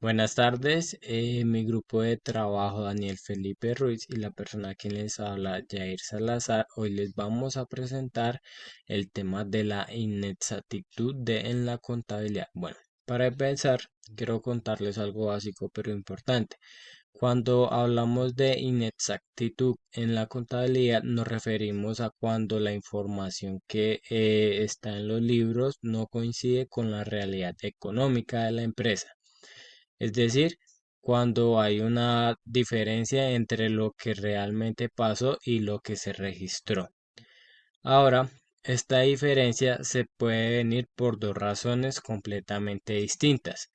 Buenas tardes, mi grupo de trabajo Daniel Felipe Ruiz y la persona que les habla Jair Salazar. Hoy les vamos a presentar el tema de la inexactitud en la contabilidad. Bueno, para empezar, quiero contarles algo básico pero importante. Cuando hablamos de inexactitud en la contabilidad, nos referimos a cuando la información que está en los libros no coincide con la realidad económica de la empresa. Es decir, cuando hay una diferencia entre lo que realmente pasó y lo que se registró. Ahora, esta diferencia se puede venir por dos razones completamente distintas.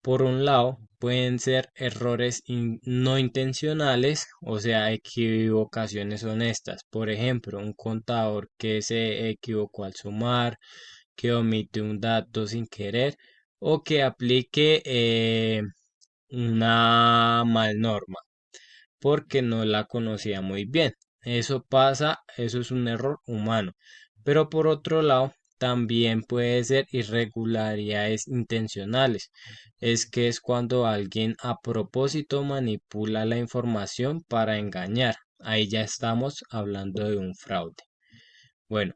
Por un lado, pueden ser errores no intencionales, o sea, equivocaciones honestas. Por ejemplo, un contador que se equivocó al sumar, que omite un dato sin querer o que aplique una mal norma porque no la conocía muy bien. Eso pasa, eso es un error humano. Pero por otro lado, también puede ser irregularidades intencionales. Es que es cuando alguien a propósito manipula la información para engañar. Ahí ya estamos hablando de un fraude. Bueno,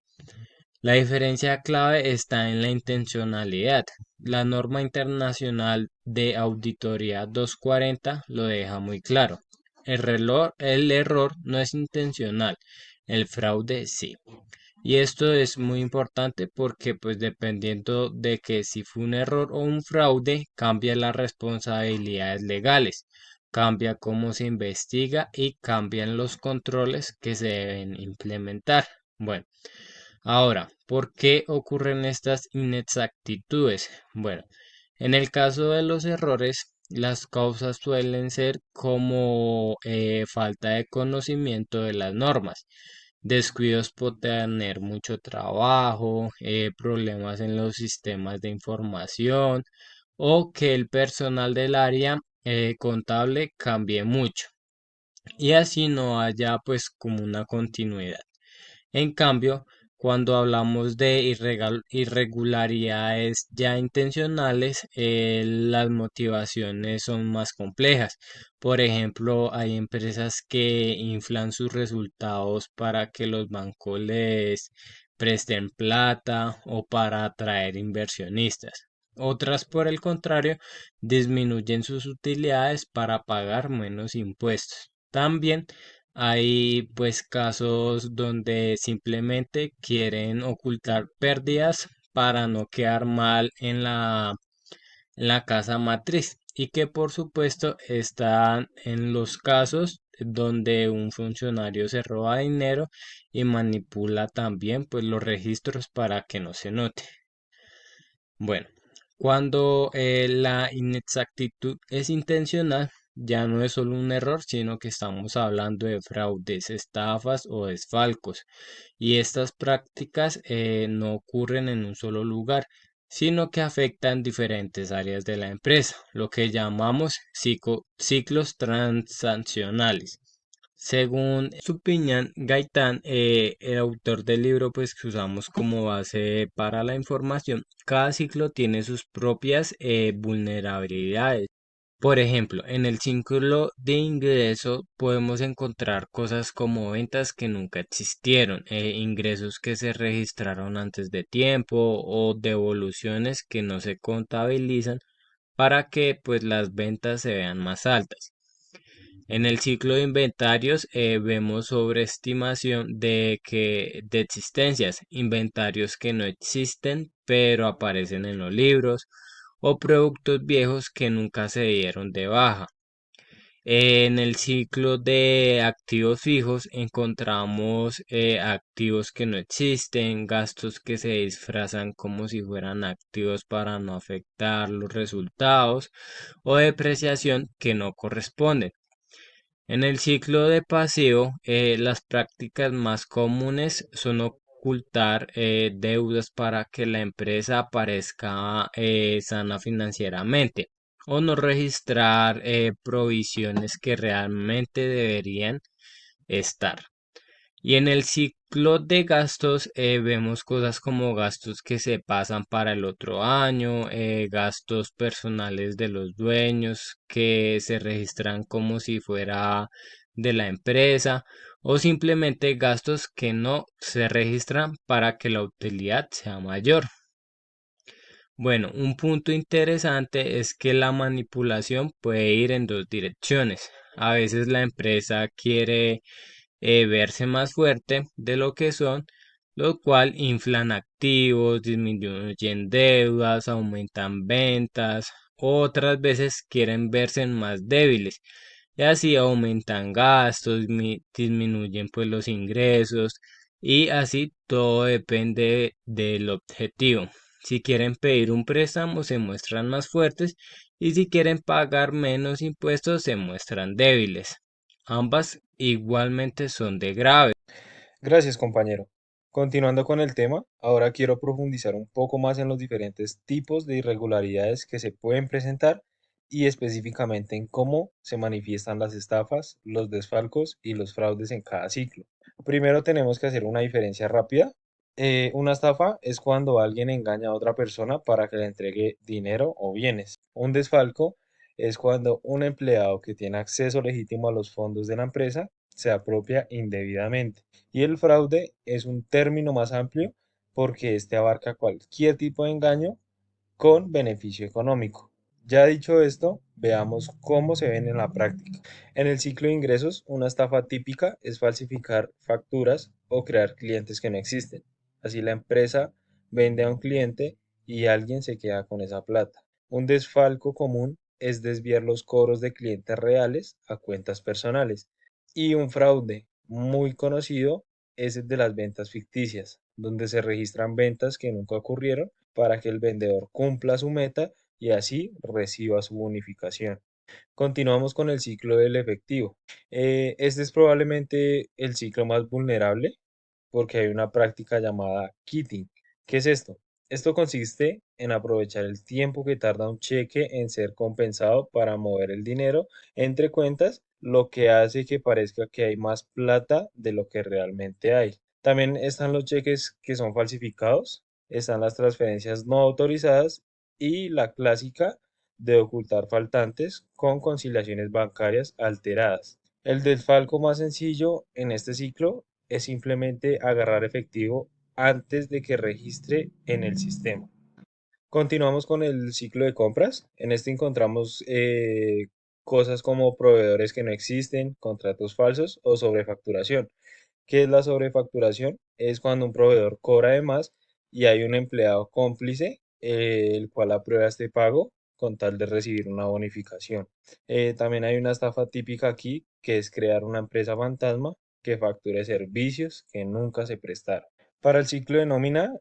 la diferencia clave está en la intencionalidad. La norma internacional de auditoría 240 lo deja muy claro. El error no es intencional, el fraude sí. Y esto es muy importante porque pues dependiendo de que si fue un error o un fraude, cambia las responsabilidades legales, cambia cómo se investiga y cambian los controles que se deben implementar. Bueno. Ahora, ¿por qué ocurren estas inexactitudes? Bueno, en el caso de los errores, las causas suelen ser como falta de conocimiento de las normas, descuidos por tener mucho trabajo, problemas en los sistemas de información o que el personal del área contable cambie mucho y así no haya pues como una continuidad. En cambio, cuando hablamos de irregularidades ya intencionales, las motivaciones son más complejas. Por ejemplo, hay empresas que inflan sus resultados para que los bancos les presten plata o para atraer inversionistas. Otras, por el contrario, disminuyen sus utilidades para pagar menos impuestos. También hay pues casos donde simplemente quieren ocultar pérdidas para no quedar mal en la casa matriz y que por supuesto están en los casos donde un funcionario se roba dinero y manipula también pues los registros para que no se note. Bueno, cuando la inexactitud es intencional, ya no es solo un error, sino que estamos hablando de fraudes, estafas o desfalcos. Y estas prácticas no ocurren en un solo lugar, sino que afectan diferentes áreas de la empresa, lo que llamamos ciclos transaccionales. Según Suppiñán Gaitán, el autor del libro pues que usamos como base para la información, cada ciclo tiene sus propias vulnerabilidades. Por ejemplo, en el ciclo de ingreso podemos encontrar cosas como ventas que nunca existieron, ingresos que se registraron antes de tiempo o devoluciones que no se contabilizan para que pues las ventas se vean más altas. En el ciclo de inventarios vemos sobreestimación de existencias, inventarios que no existen pero aparecen en los libros o productos viejos que nunca se dieron de baja. En el ciclo de activos fijos encontramos activos que no existen, gastos que se disfrazan como si fueran activos para no afectar los resultados o depreciación que no corresponden. En el ciclo de paseo, las prácticas más comunes son ocultar deudas para que la empresa parezca sana financieramente o no registrar provisiones que realmente deberían estar. Y en el ciclo de gastos vemos cosas como gastos que se pasan para el otro año, gastos personales de los dueños que se registran como si fuera de la empresa o simplemente gastos que no se registran para que la utilidad sea mayor. Bueno, un punto interesante es que la manipulación puede ir en dos direcciones. A veces la empresa quiere verse más fuerte de lo que son, lo cual inflan activos, disminuyen deudas, aumentan ventas. Otras veces quieren verse más débiles y así aumentan gastos, disminuyen pues los ingresos y así todo depende del objetivo. Si quieren pedir un préstamo se muestran más fuertes y si quieren pagar menos impuestos se muestran débiles. Ambas igualmente son de grave. Gracias, compañero. Continuando con el tema, ahora quiero profundizar un poco más en los diferentes tipos de irregularidades que se pueden presentar y específicamente en cómo se manifiestan las estafas, los desfalcos y los fraudes en cada ciclo. Primero tenemos que hacer una diferencia rápida. Una estafa es cuando alguien engaña a otra persona para que le entregue dinero o bienes. Un desfalco es cuando un empleado que tiene acceso legítimo a los fondos de la empresa se apropia indebidamente. Y el fraude es un término más amplio porque este abarca cualquier tipo de engaño con beneficio económico. Ya dicho esto, veamos cómo se ven en la práctica. En el ciclo de ingresos, una estafa típica es falsificar facturas o crear clientes que no existen. Así la empresa vende a un cliente y alguien se queda con esa plata. Un desfalco común es desviar los cobros de clientes reales a cuentas personales. Y un fraude muy conocido es el de las ventas ficticias, donde se registran ventas que nunca ocurrieron para que el vendedor cumpla su meta y así reciba su bonificación. Continuamos con el ciclo del efectivo. Este es probablemente el ciclo más vulnerable porque hay una práctica llamada kitting. ¿Qué es esto? Esto consiste en aprovechar el tiempo que tarda un cheque en ser compensado para mover el dinero entre cuentas, lo que hace que parezca que hay más plata de lo que realmente hay. También están los cheques que son falsificados, están las transferencias no autorizadas y la clásica de ocultar faltantes con conciliaciones bancarias alteradas. El desfalco más sencillo en este ciclo es simplemente agarrar efectivo antes de que registre en el sistema. Continuamos con el ciclo de compras. En este encontramos cosas como proveedores que no existen, contratos falsos o sobrefacturación. ¿Qué es la sobrefacturación? Es cuando un proveedor cobra de más y hay un empleado cómplice, el cual aprueba este pago con tal de recibir una bonificación. También hay una estafa típica aquí, que es crear una empresa fantasma que facture servicios que nunca se prestaron. Para el ciclo de nómina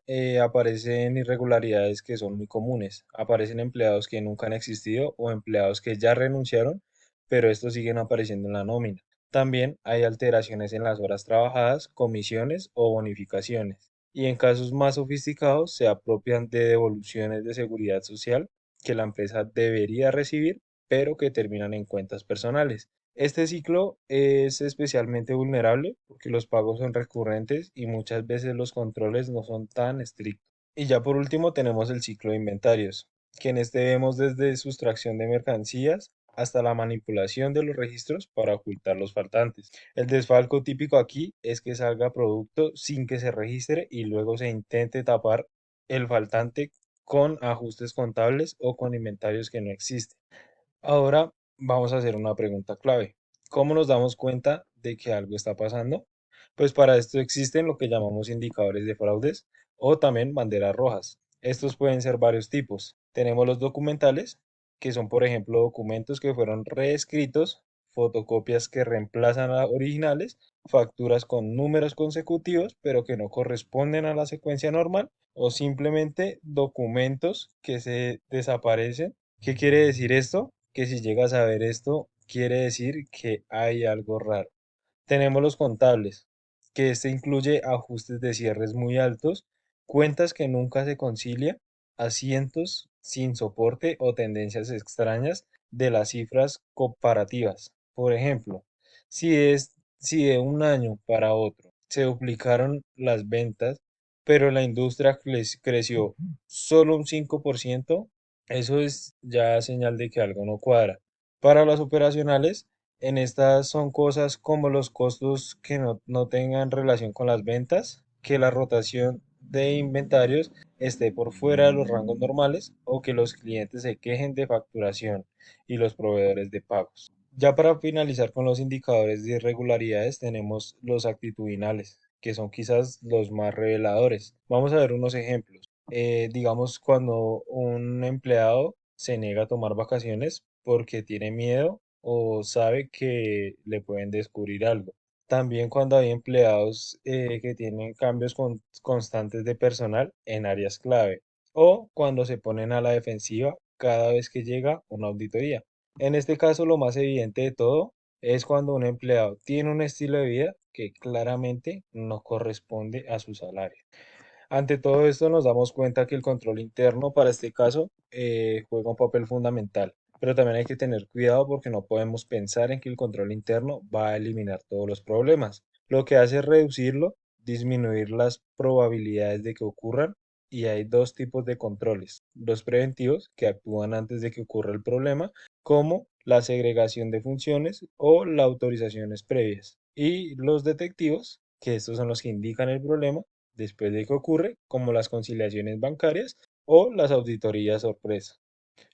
aparecen irregularidades que son muy comunes. Aparecen empleados que nunca han existido o empleados que ya renunciaron, pero estos siguen apareciendo en la nómina. También hay alteraciones en las horas trabajadas, comisiones o bonificaciones. Y en casos más sofisticados se apropian de devoluciones de seguridad social que la empresa debería recibir, pero que terminan en cuentas personales. Este ciclo es especialmente vulnerable porque los pagos son recurrentes y muchas veces los controles no son tan estrictos. Y ya por último tenemos el ciclo de inventarios, que en este vemos desde sustracción de mercancías hasta la manipulación de los registros para ocultar los faltantes. El desfalco típico aquí es que salga producto sin que se registre y luego se intente tapar el faltante con ajustes contables o con inventarios que no existen. Ahora vamos a hacer una pregunta clave. ¿Cómo nos damos cuenta de que algo está pasando? Pues para esto existen lo que llamamos indicadores de fraudes o también banderas rojas. Estos pueden ser varios tipos. Tenemos los documentales, que son por ejemplo documentos que fueron reescritos, fotocopias que reemplazan a originales, facturas con números consecutivos pero que no corresponden a la secuencia normal o simplemente documentos que se desaparecen. ¿Qué quiere decir esto? Que si llegas a ver esto, quiere decir que hay algo raro. Tenemos los contables, que este incluye ajustes de cierres muy altos, cuentas que nunca se concilian, asientos sin soporte o tendencias extrañas de las cifras comparativas. Por ejemplo, si de un año para otro se duplicaron las ventas, pero la industria creció solo un 5%, eso es ya señal de que algo no cuadra. Para las operacionales, en estas son cosas como los costos que no tengan relación con las ventas, que la rotación de inventarios esté por fuera de los rangos normales o que los clientes se quejen de facturación y los proveedores de pagos. Ya para finalizar con los indicadores de irregularidades, tenemos los actitudinales, que son quizás los más reveladores. Vamos a ver unos ejemplos. Digamos, cuando un empleado se niega a tomar vacaciones porque tiene miedo o sabe que le pueden descubrir algo. También cuando hay empleados que tienen cambios constantes de personal en áreas clave o cuando se ponen a la defensiva cada vez que llega una auditoría. En este caso, lo más evidente de todo es cuando un empleado tiene un estilo de vida que claramente no corresponde a su salario. Ante todo esto nos damos cuenta que el control interno para este caso juega un papel fundamental, pero también hay que tener cuidado porque no podemos pensar en que el control interno va a eliminar todos los problemas. Lo que hace es reducirlo, disminuir las probabilidades de que ocurran, y hay dos tipos de controles: los preventivos, que actúan antes de que ocurra el problema, como la segregación de funciones o las autorizaciones previas, y los detectivos, que estos son los que indican el problema después de que ocurre, como las conciliaciones bancarias o las auditorías sorpresa.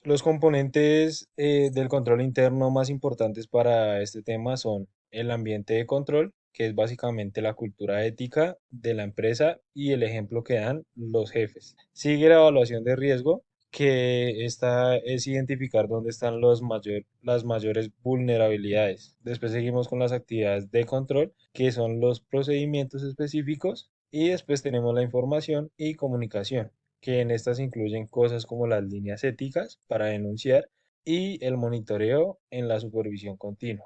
Los componentes del control interno más importantes para este tema son el ambiente de control, que es básicamente la cultura ética de la empresa y el ejemplo que dan los jefes. Sigue la evaluación de riesgo, que esta es identificar dónde están las mayores vulnerabilidades. Después seguimos con las actividades de control, que son los procedimientos específicos, y después tenemos la información y comunicación, que en estas incluyen cosas como las líneas éticas para denunciar y el monitoreo en la supervisión continua.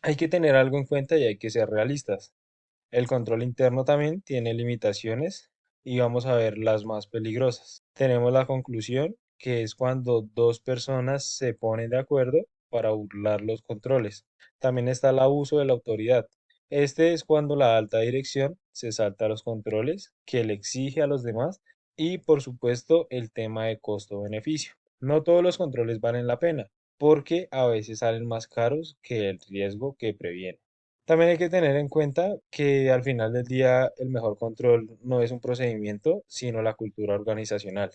Hay que tener algo en cuenta y hay que ser realistas. El control interno también tiene limitaciones y vamos a ver las más peligrosas. Tenemos la conclusión, que es cuando dos personas se ponen de acuerdo para burlar los controles. También está el abuso de la autoridad. Este es cuando la alta dirección se salta los controles que le exige a los demás, y por supuesto el tema de costo-beneficio. No todos los controles valen la pena porque a veces salen más caros que el riesgo que previene. También hay que tener en cuenta que al final del día el mejor control no es un procedimiento, sino la cultura organizacional.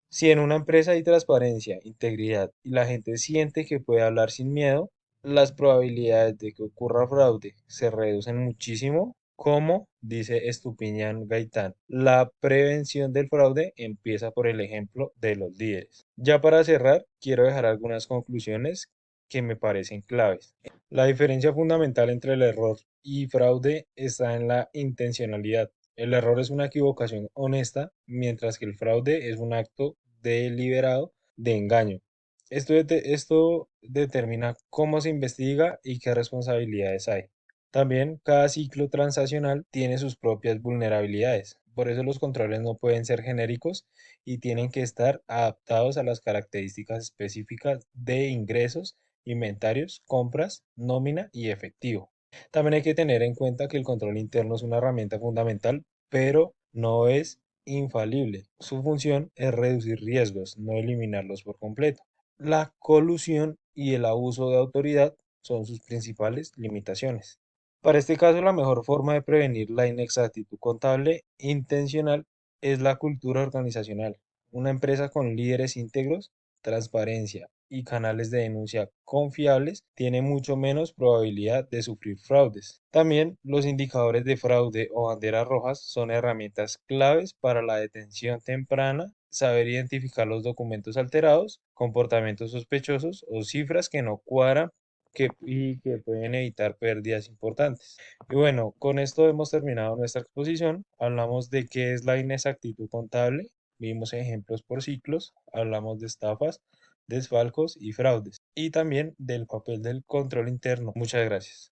Si en una empresa hay transparencia, integridad y la gente siente que puede hablar sin miedo, las probabilidades de que ocurra fraude se reducen muchísimo. Como dice Estupiñán Gaitán, la prevención del fraude empieza por el ejemplo de los líderes. Ya para cerrar, quiero dejar algunas conclusiones que me parecen claves. La diferencia fundamental entre el error y fraude está en la intencionalidad. El error es una equivocación honesta, mientras que el fraude es un acto deliberado de engaño. Esto determina cómo se investiga y qué responsabilidades hay. También cada ciclo transaccional tiene sus propias vulnerabilidades. Por eso los controles no pueden ser genéricos y tienen que estar adaptados a las características específicas de ingresos, inventarios, compras, nómina y efectivo. También hay que tener en cuenta que el control interno es una herramienta fundamental, pero no es infalible. Su función es reducir riesgos, no eliminarlos por completo. La colusión y el abuso de autoridad son sus principales limitaciones. Para este caso, la mejor forma de prevenir la inexactitud contable intencional es la cultura organizacional. Una empresa con líderes íntegros, transparencia y canales de denuncia confiables tiene mucho menos probabilidad de sufrir fraudes. También los indicadores de fraude o banderas rojas son herramientas claves para la detención temprana, saber identificar los documentos alterados, comportamientos sospechosos o cifras que no cuadran y que pueden evitar pérdidas importantes. Y bueno, con esto hemos terminado nuestra exposición. Hablamos de qué es la inexactitud contable, vimos ejemplos por ciclos, hablamos de estafas, desfalcos y fraudes, y también del papel del control interno. Muchas gracias.